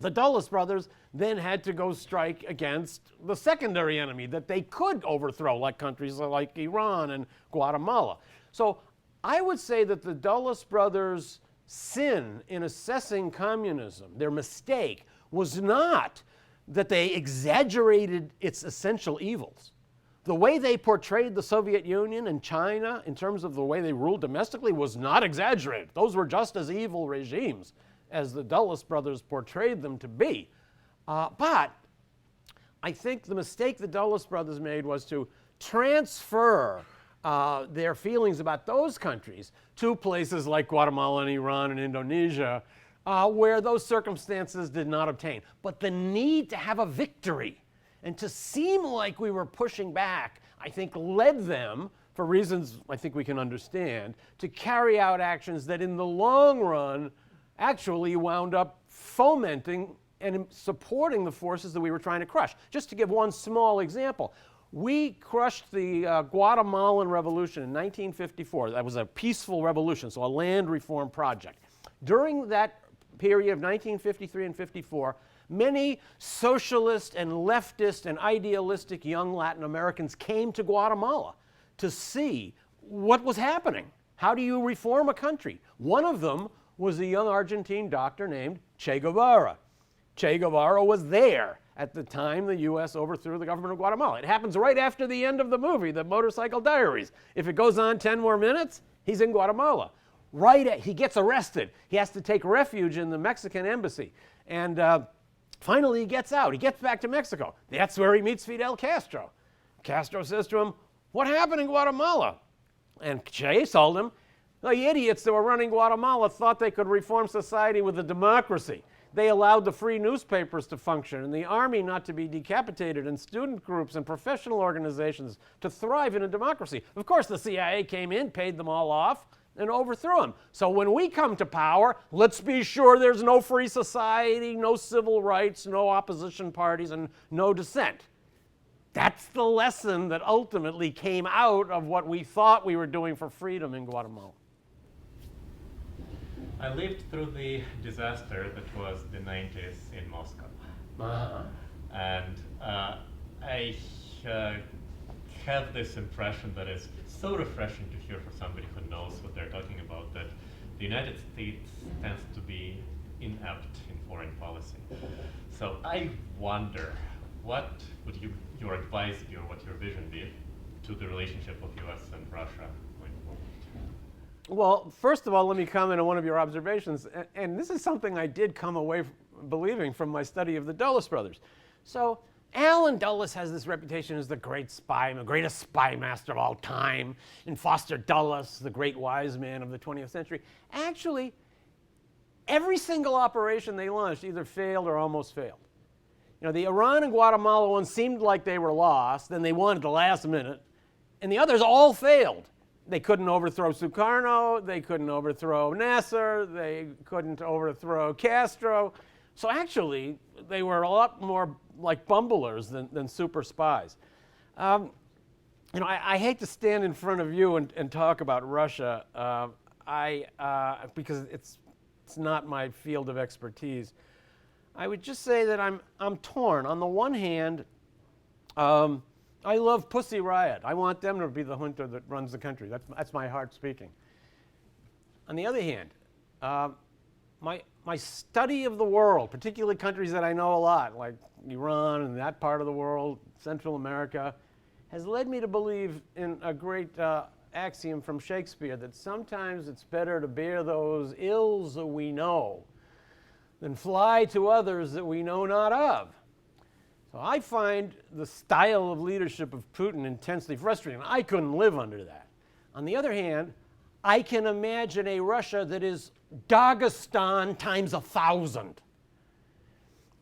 the Dulles brothers then had to go strike against the secondary enemy that they could overthrow, like countries like Iran and Guatemala. So I would say that the Dulles brothers' sin in assessing communism, their mistake, was not that they exaggerated its essential evils. The way they portrayed the Soviet Union and China in terms of the way they ruled domestically was not exaggerated. Those were just as evil regimes as the Dulles brothers portrayed them to be. But I think the mistake the Dulles brothers made was to transfer their feelings about those countries to places like Guatemala and Iran and Indonesia, where those circumstances did not obtain. But the need to have a victory and to seem like we were pushing back, I think led them, for reasons I think we can understand, to carry out actions that in the long run actually wound up fomenting and supporting the forces that we were trying to crush. Just to give one small example, we crushed the Guatemalan Revolution in 1954. That was a peaceful revolution, so a land reform project. During that period of 1953 and 54, many socialist and leftist and idealistic young Latin Americans came to Guatemala to see what was happening. How do you reform a country? One of them was a young Argentine doctor named Che Guevara. Che Guevara was there at the time the U.S. overthrew the government of Guatemala. It happens right after the end of the movie, The Motorcycle Diaries. If it goes on 10 more minutes, he's in Guatemala. He gets arrested. He has to take refuge in the Mexican embassy. And finally he gets out. He gets back to Mexico. That's where he meets Fidel Castro. Castro says to him, "What happened in Guatemala?" And Che told him, the idiots that were running Guatemala thought they could reform society with a democracy. They allowed the free newspapers to function and the army not to be decapitated and student groups and professional organizations to thrive in a democracy. Of course, the CIA came in, paid them all off, and overthrew them. So when we come to power, let's be sure there's no free society, no civil rights, no opposition parties, and no dissent. That's the lesson that ultimately came out of what we thought we were doing for freedom in Guatemala. I lived through the disaster that was the 90s in Moscow. And I have this impression that it's so refreshing to hear from somebody who knows what they're talking about, that the United States tends to be inept in foreign policy. So I wonder, what would your advice be, or what your vision be, to the relationship of US and Russia going forward? Well, first of all, let me comment on one of your observations. And this is something I did come away believing from my study of the Dulles brothers. So Allen Dulles has this reputation as the great spy, the greatest spy master of all time, and Foster Dulles, the great wise man of the 20th century. Actually, every single operation they launched either failed or almost failed. You know, the Iran and Guatemala one seemed like they were lost, then they won at the last minute, and the others all failed. They couldn't overthrow Sukarno, they couldn't overthrow Nasser, they couldn't overthrow Castro. So actually, they were a lot more like bumblers than super spies. You know, I hate to stand in front of you and talk about Russia, because it's not my field of expertise. I would just say that I'm torn. On the one hand, I love Pussy Riot. I want them to be the junta that runs the country. That's my heart speaking. On the other hand, my study of the world, particularly countries that I know a lot, like Iran and that part of the world, Central America, has led me to believe in a great axiom from Shakespeare that sometimes it's better to bear those ills that we know than fly to others that we know not of. So I find the style of leadership of Putin intensely frustrating. I couldn't live under that. On the other hand, I can imagine a Russia that is Dagestan times 1,000.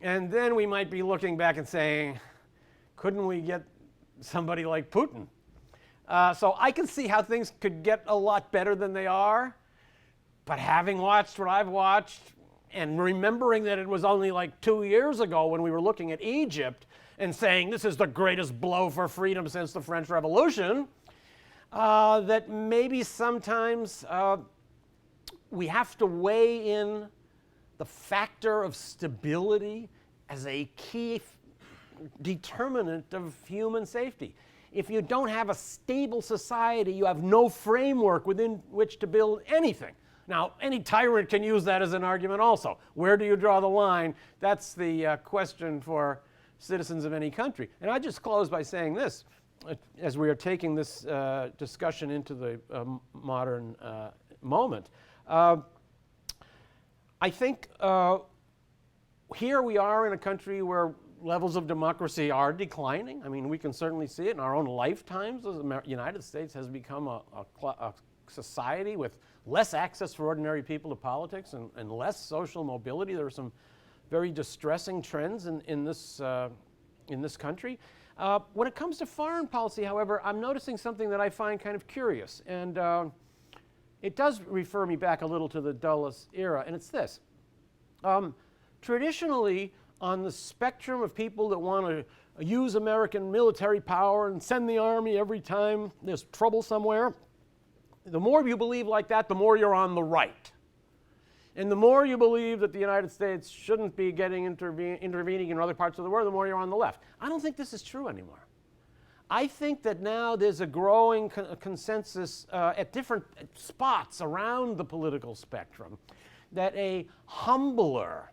And then we might be looking back and saying, couldn't we get somebody like Putin? So I can see how things could get a lot better than they are. But having watched what I've watched, and remembering that it was only like 2 years ago when we were looking at Egypt and saying this is the greatest blow for freedom since the French Revolution, that maybe sometimes we have to weigh in the factor of stability as a key determinant of human safety. If you don't have a stable society, you have no framework within which to build anything. Now, any tyrant can use that as an argument also. Where do you draw the line? That's the question for citizens of any country. And I just close by saying this, as we are taking this discussion into the modern moment. I think here we are in a country where levels of democracy are declining. I mean, we can certainly see it in our own lifetimes. The United States has become a society with less access for ordinary people to politics and less social mobility. There are some very distressing trends in this country. When it comes to foreign policy, however, I'm noticing something that I find kind of curious. And it does refer me back a little to the Dulles era, and it's this. Traditionally, on the spectrum of people that want to use American military power and send the army every time there's trouble somewhere, the more you believe like that, the more you're on the right. And the more you believe that the United States shouldn't be intervening in other parts of the world, the more you're on the left. I don't think this is true anymore. I think that now there's a growing consensus at different spots around the political spectrum that a humbler,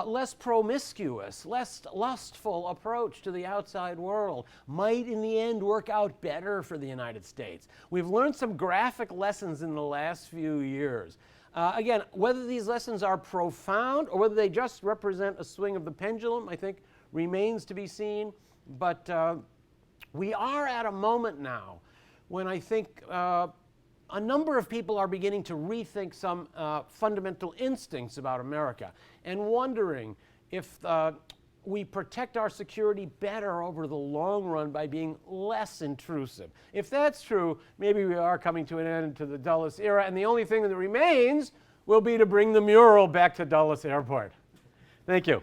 less promiscuous, less lustful approach to the outside world might in the end work out better for the United States. We've learned some graphic lessons in the last few years. Again, whether these lessons are profound or whether they just represent a swing of the pendulum, I think remains to be seen. But we are at a moment now when I think a number of people are beginning to rethink some fundamental instincts about America and wondering if we protect our security better over the long run by being less intrusive. If that's true, maybe we are coming to an end to the Dulles era, and the only thing that remains will be to bring the mural back to Dulles Airport. Thank you.